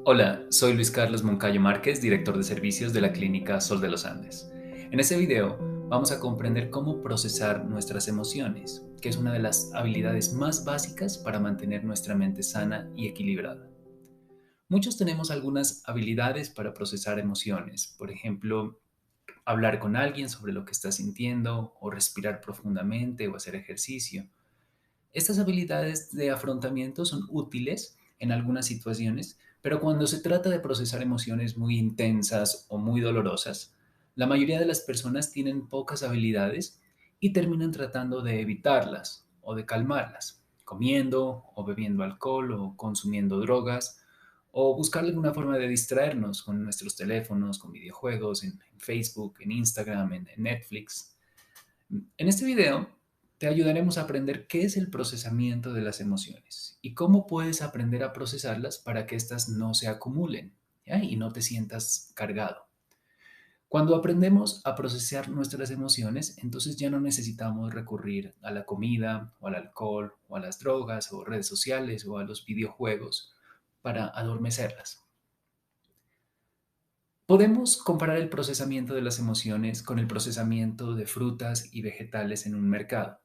Hola, soy Luis Carlos Moncayo Márquez, director de servicios de la Clínica Sol de los Andes. En este video vamos a comprender cómo procesar nuestras emociones, que es una de las habilidades más básicas para mantener nuestra mente sana y equilibrada. Muchos tenemos algunas habilidades para procesar emociones, por ejemplo, hablar con alguien sobre lo que está sintiendo o respirar profundamente o hacer ejercicio. Estas habilidades de afrontamiento son útiles en algunas situaciones, pero cuando se trata de procesar emociones muy intensas o muy dolorosas, la mayoría de las personas tienen pocas habilidades y terminan tratando de evitarlas o de calmarlas, comiendo o bebiendo alcohol o consumiendo drogas o buscar alguna forma de distraernos con nuestros teléfonos, con videojuegos, en Facebook, en Instagram, en Netflix. En este video te ayudaremos a aprender qué es el procesamiento de las emociones y cómo puedes aprender a procesarlas para que éstas no se acumulen, ¿ya? Y no te sientas cargado. Cuando aprendemos a procesar nuestras emociones, entonces ya no necesitamos recurrir a la comida o al alcohol o a las drogas o redes sociales o a los videojuegos para adormecerlas. Podemos comparar el procesamiento de las emociones con el procesamiento de frutas y vegetales en un mercado.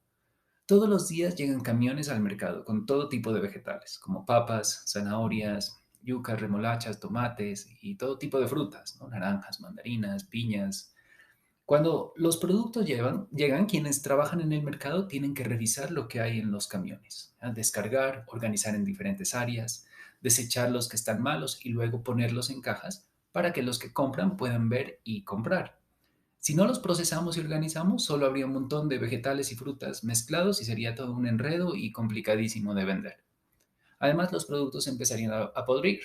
Todos los días llegan camiones al mercado con todo tipo de vegetales, como papas, zanahorias, yucas, remolachas, tomates y todo tipo de frutas, ¿no? Naranjas, mandarinas, piñas. Cuando los productos llegan, quienes trabajan en el mercado tienen que revisar lo que hay en los camiones, ¿ya? Descargar, organizar en diferentes áreas, desechar los que están malos y luego ponerlos en cajas para que los que compran puedan ver y comprar. Si no los procesamos y organizamos, solo habría un montón de vegetales y frutas mezclados y sería todo un enredo y complicadísimo de vender. Además, los productos empezarían a podrir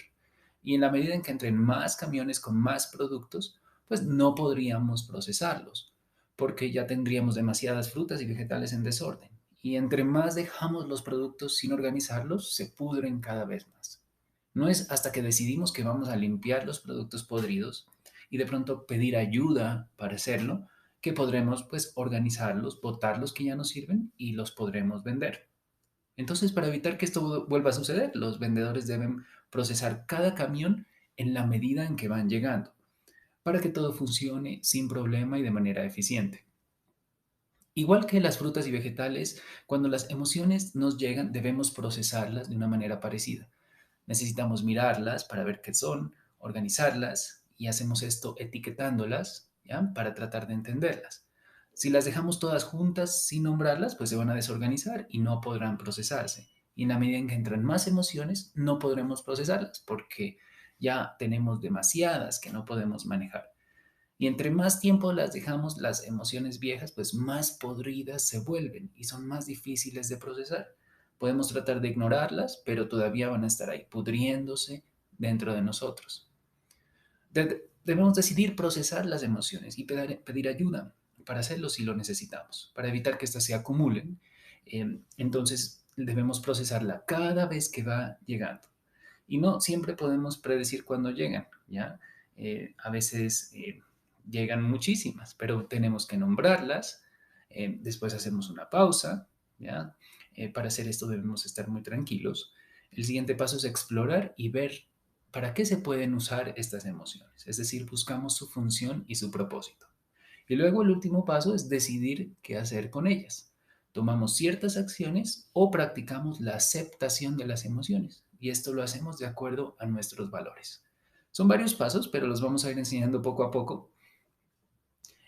y en la medida en que entren más camiones con más productos, pues no podríamos procesarlos porque ya tendríamos demasiadas frutas y vegetales en desorden. Y entre más dejamos los productos sin organizarlos, se pudren cada vez más. No es hasta que decidimos que vamos a limpiar los productos podridos y de pronto pedir ayuda para hacerlo, que podremos pues organizarlos, botar los que ya no sirven y los podremos vender. Entonces, para evitar que esto vuelva a suceder, los vendedores deben procesar cada camión en la medida en que van llegando, para que todo funcione sin problema y de manera eficiente. Igual que las frutas y vegetales, cuando las emociones nos llegan, debemos procesarlas de una manera parecida. Necesitamos mirarlas para ver qué son, organizarlas y hacemos esto etiquetándolas, ¿ya? Para tratar de entenderlas. Si las dejamos todas juntas sin nombrarlas, pues se van a desorganizar y no podrán procesarse. Y en la medida en que entran más emociones, no podremos procesarlas porque ya tenemos demasiadas que no podemos manejar. Y entre más tiempo las dejamos, las emociones viejas, pues más podridas se vuelven y son más difíciles de procesar. Podemos tratar de ignorarlas, pero todavía van a estar ahí, pudriéndose dentro de nosotros. Debemos decidir procesar las emociones y pedir ayuda para hacerlo si lo necesitamos, para evitar que éstas se acumulen. Entonces debemos procesarla cada vez que va llegando. Y no siempre podemos predecir cuándo llegan, ¿ya? A veces llegan muchísimas, pero tenemos que nombrarlas, después hacemos una pausa, ¿ya? Para hacer esto debemos estar muy tranquilos. El siguiente paso es explorar y ver para qué se pueden usar estas emociones, es decir, buscamos su función y su propósito. Y luego el último paso es decidir qué hacer con ellas. Tomamos ciertas acciones o practicamos la aceptación de las emociones. Y esto lo hacemos de acuerdo a nuestros valores. Son varios pasos, pero los vamos a ir enseñando poco a poco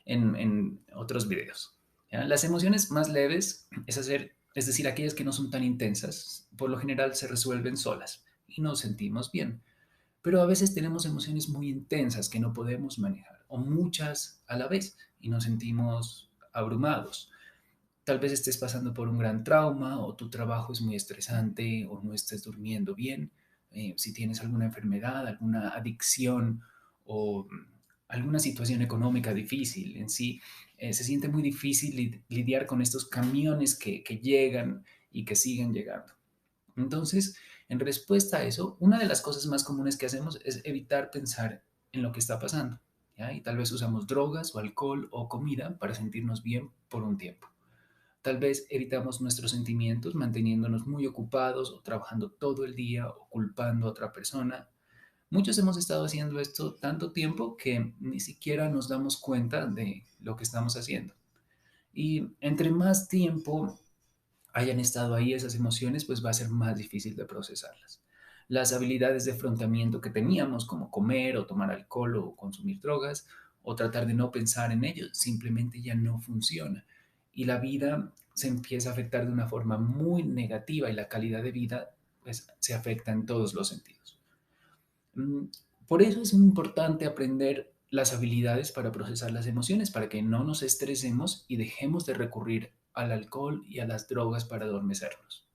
en otros videos. ¿Ya? Las emociones más leves, es decir, aquellas que no son tan intensas, por lo general se resuelven solas y nos sentimos bien. Pero a veces tenemos emociones muy intensas que no podemos manejar, o muchas a la vez, y nos sentimos abrumados. Tal vez estés pasando por un gran trauma, o tu trabajo es muy estresante, o no estés durmiendo bien. Si tienes alguna enfermedad, alguna adicción, o alguna situación económica difícil en sí, se siente muy difícil lidiar con estos camiones que llegan y que siguen llegando. Entonces, en respuesta a eso, una de las cosas más comunes que hacemos es evitar pensar en lo que está pasando, ¿ya? Y tal vez usamos drogas o alcohol o comida para sentirnos bien por un tiempo. Tal vez evitamos nuestros sentimientos manteniéndonos muy ocupados o trabajando todo el día o culpando a otra persona. Muchos hemos estado haciendo esto tanto tiempo que ni siquiera nos damos cuenta de lo que estamos haciendo. Y entre más tiempo hayan estado ahí esas emociones, pues va a ser más difícil de procesarlas. Las habilidades de afrontamiento que teníamos, como comer o tomar alcohol o consumir drogas, o tratar de no pensar en ello, simplemente ya no funciona. Y la vida se empieza a afectar de una forma muy negativa y la calidad de vida pues, se afecta en todos los sentidos. Mm, Por eso es muy importante aprender las habilidades para procesar las emociones, para que no nos estresemos y dejemos de recurrir al alcohol y a las drogas para adormecernos.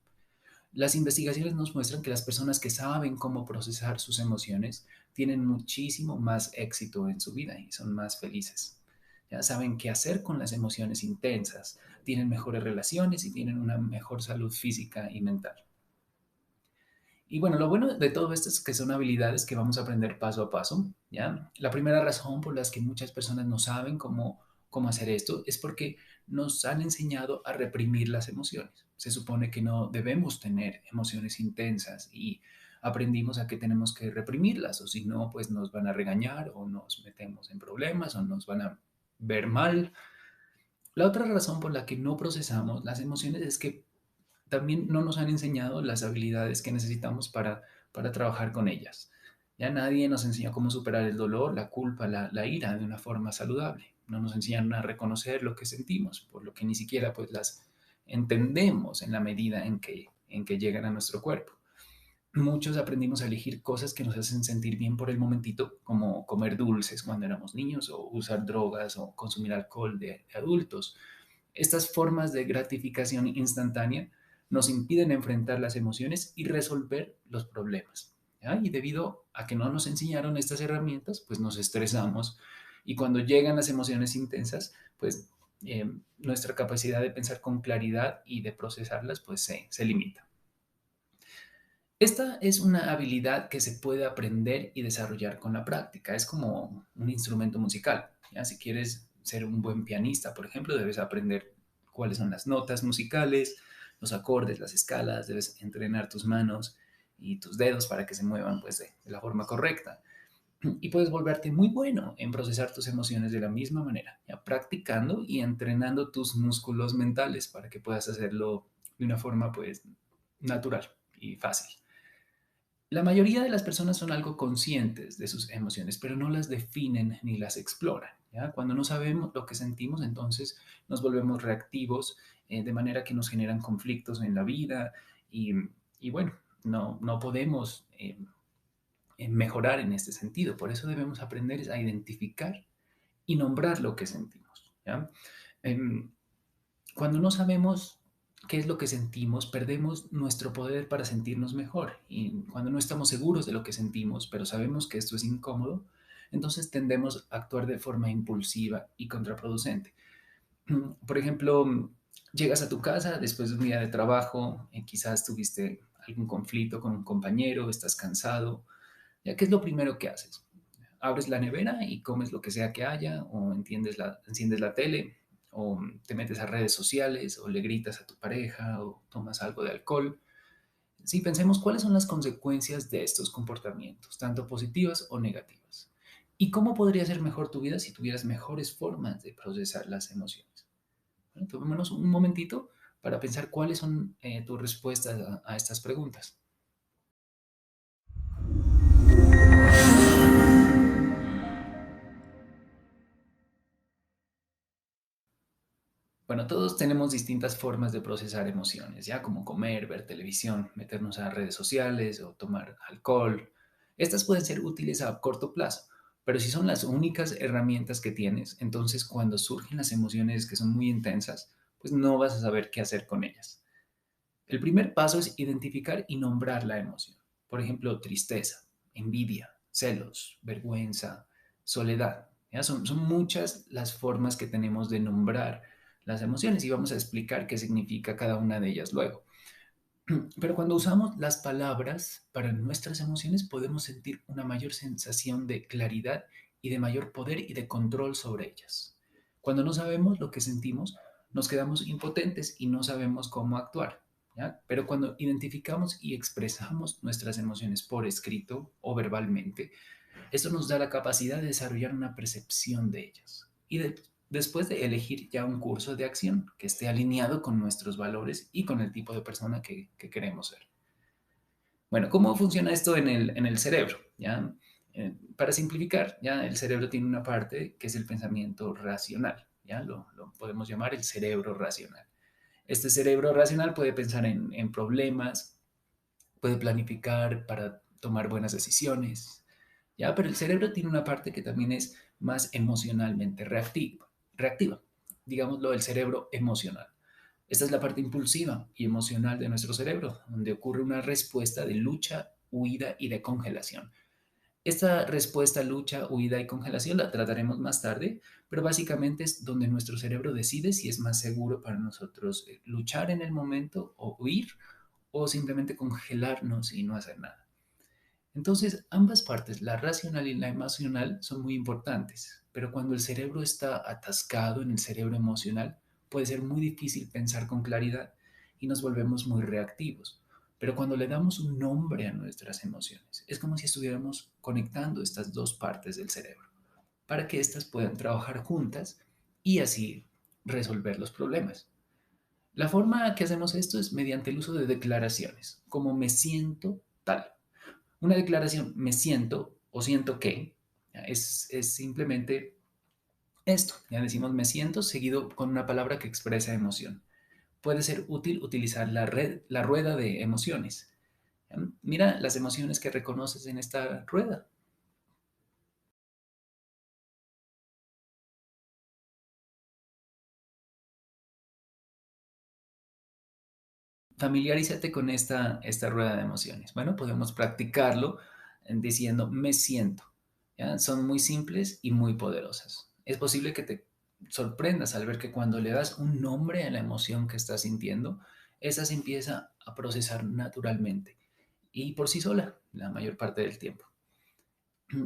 Las investigaciones nos muestran que las personas que saben cómo procesar sus emociones tienen muchísimo más éxito en su vida y son más felices. Ya saben qué hacer con las emociones intensas, tienen mejores relaciones y tienen una mejor salud física y mental. Y bueno, lo bueno de todo esto es que son habilidades que vamos a aprender paso a paso, ¿ya? La primera razón por las que muchas personas no saben cómo hacer esto es porque nos han enseñado a reprimir las emociones. Se supone que no debemos tener emociones intensas y aprendimos a que tenemos que reprimirlas o si no, pues nos van a regañar o nos metemos en problemas o nos van a ver mal. La otra razón por la que no procesamos las emociones es que también no nos han enseñado las habilidades que necesitamos para trabajar con ellas. Ya nadie nos enseña cómo superar el dolor, la culpa, la ira de una forma saludable. No nos enseñan a reconocer lo que sentimos, por lo que ni siquiera pues las entendemos en la medida en que llegan a nuestro cuerpo. Muchos aprendimos a elegir cosas que nos hacen sentir bien por el momentito, como comer dulces cuando éramos niños o usar drogas o consumir alcohol de adultos. Estas formas de gratificación instantánea nos impiden enfrentar las emociones y resolver los problemas. ¿Ya? Y debido a que no nos enseñaron estas herramientas, pues nos estresamos y cuando llegan las emociones intensas, pues nuestra capacidad de pensar con claridad y de procesarlas, pues se limita. Esta es una habilidad que se puede aprender y desarrollar con la práctica. Es como un instrumento musical. ¿Ya? Si quieres ser un buen pianista, por ejemplo, debes aprender cuáles son las notas musicales, los acordes, las escalas, debes entrenar tus manos y tus dedos para que se muevan pues, de la forma correcta. Y puedes volverte muy bueno en procesar tus emociones de la misma manera, ¿ya? Practicando y entrenando tus músculos mentales para que puedas hacerlo de una forma pues natural y fácil. La mayoría de las personas son algo conscientes de sus emociones, pero no las definen ni las exploran. ¿Ya? Cuando no sabemos lo que sentimos, entonces nos volvemos reactivos, de manera que nos generan conflictos en la vida y, y bueno, no podemos mejorar en este sentido. Por eso debemos aprender a identificar y nombrar lo que sentimos. ¿Ya? Em, Cuando no sabemos qué es lo que sentimos, perdemos nuestro poder para sentirnos mejor. Y cuando no estamos seguros de lo que sentimos, pero sabemos que esto es incómodo, entonces tendemos a actuar de forma impulsiva y contraproducente. Por ejemplo, llegas a tu casa después de un día de trabajo, quizás tuviste algún conflicto con un compañero, estás cansado. ¿Ya qué es lo primero que haces? Abres la nevera y comes lo que sea que haya, o enciendes la tele, o te metes a redes sociales, o le gritas a tu pareja, o tomas algo de alcohol. Sí, pensemos cuáles son las consecuencias de estos comportamientos, tanto positivas o negativas. ¿Y cómo podría ser mejor tu vida si tuvieras mejores formas de procesar las emociones? Bueno, tomémonos un momentito para pensar cuáles son tus respuestas a estas preguntas. Bueno, todos tenemos distintas formas de procesar emociones, ya como comer, ver televisión, meternos a redes sociales o tomar alcohol. Estas pueden ser útiles a corto plazo, pero si son las únicas herramientas que tienes, entonces cuando surgen las emociones que son muy intensas, pues no vas a saber qué hacer con ellas. El primer paso es identificar y nombrar la emoción. Por ejemplo, tristeza, envidia, celos, vergüenza, soledad. ¿Ya? Son muchas las formas que tenemos de nombrar las emociones y vamos a explicar qué significa cada una de ellas luego. Pero cuando usamos las palabras para nuestras emociones podemos sentir una mayor sensación de claridad y de mayor poder y de control sobre ellas. Cuando no sabemos lo que sentimos, nos quedamos impotentes y no sabemos cómo actuar. ¿ya? Pero cuando identificamos y expresamos nuestras emociones por escrito o verbalmente, esto nos da la capacidad de desarrollar una percepción de ellas después de elegir ya un curso de acción que esté alineado con nuestros valores y con el tipo de persona que queremos ser. Bueno, ¿cómo funciona esto en el cerebro? ¿Ya? Para simplificar, ¿ya? El cerebro tiene una parte que es el pensamiento racional, ¿ya? Lo podemos llamar el cerebro racional. Este cerebro racional puede pensar en problemas, puede planificar para tomar buenas decisiones, ¿ya? Pero el cerebro tiene una parte que también es más emocionalmente reactiva, digámoslo, el cerebro emocional. Esta es la parte impulsiva y emocional de nuestro cerebro, donde ocurre una respuesta de lucha, huida y de congelación. Esta respuesta, lucha, huida y congelación la trataremos más tarde, pero básicamente es donde nuestro cerebro decide si es más seguro para nosotros luchar en el momento o huir o simplemente congelarnos y no hacer nada. Entonces, ambas partes, la racional y la emocional, son muy importantes, pero cuando el cerebro está atascado en el cerebro emocional, puede ser muy difícil pensar con claridad y nos volvemos muy reactivos. Pero cuando le damos un nombre a nuestras emociones, es como si estuviéramos conectando estas dos partes del cerebro para que éstas puedan trabajar juntas y así resolver los problemas. La forma que hacemos esto es mediante el uso de declaraciones, como me siento tal. Una declaración, me siento o siento que, es simplemente esto. Ya decimos me siento seguido con una palabra que expresa emoción. Puede ser útil utilizar la rueda de emociones. Mira las emociones que reconoces en esta rueda. Familiarízate con esta rueda de emociones. Bueno, podemos practicarlo diciendo me siento. ¿Ya? Son muy simples y muy poderosas. Es posible que te sorprendas al ver que cuando le das un nombre a la emoción que estás sintiendo, esa se empieza a procesar naturalmente y por sí sola la mayor parte del tiempo.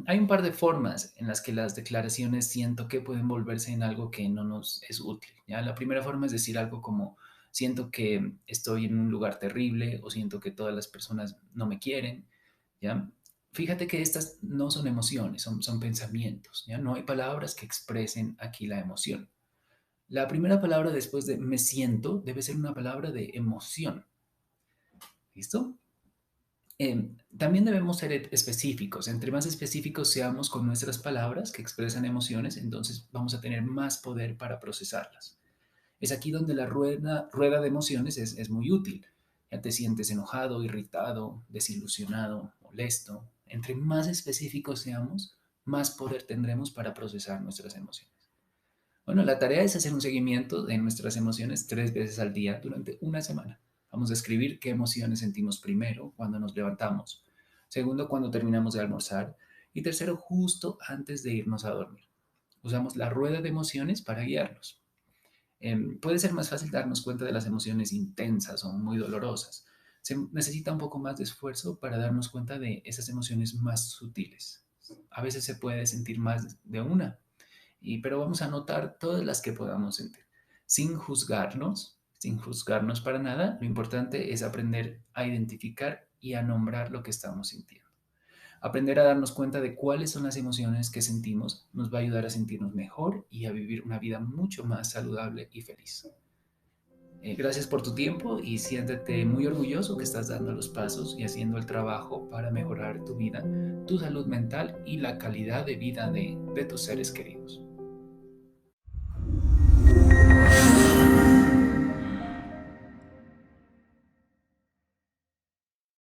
Hay un par de formas en las que las declaraciones siento que pueden volverse en algo que no nos es útil. ¿Ya? La primera forma es decir algo como siento que estoy en un lugar terrible o siento que todas las personas no me quieren. ¿Ya? Fíjate que estas no son emociones, son pensamientos. ¿Ya? No hay palabras que expresen aquí la emoción. La primera palabra después de me siento debe ser una palabra de emoción. ¿Listo? También debemos ser específicos. Entre más específicos seamos con nuestras palabras que expresan emociones, entonces vamos a tener más poder para procesarlas. Es aquí donde la rueda de emociones es muy útil. Ya te sientes enojado, irritado, desilusionado, molesto. Entre más específicos seamos, más poder tendremos para procesar nuestras emociones. Bueno, la tarea es hacer un seguimiento de nuestras emociones 3 veces al día durante una semana. Vamos a escribir qué emociones sentimos primero cuando nos levantamos, segundo cuando terminamos de almorzar y tercero justo antes de irnos a dormir. Usamos la rueda de emociones para guiarnos. Puede ser más fácil darnos cuenta de las emociones intensas o muy dolorosas. Se necesita un poco más de esfuerzo para darnos cuenta de esas emociones más sutiles. A veces se puede sentir más de una, pero vamos a notar todas las que podamos sentir, sin juzgarnos para nada. Lo importante es aprender a identificar y a nombrar lo que estamos sintiendo. Aprender a darnos cuenta de cuáles son las emociones que sentimos nos va a ayudar a sentirnos mejor y a vivir una vida mucho más saludable y feliz. Gracias por tu tiempo y siéntete muy orgulloso que estás dando los pasos y haciendo el trabajo para mejorar tu vida, tu salud mental y la calidad de vida de tus seres queridos.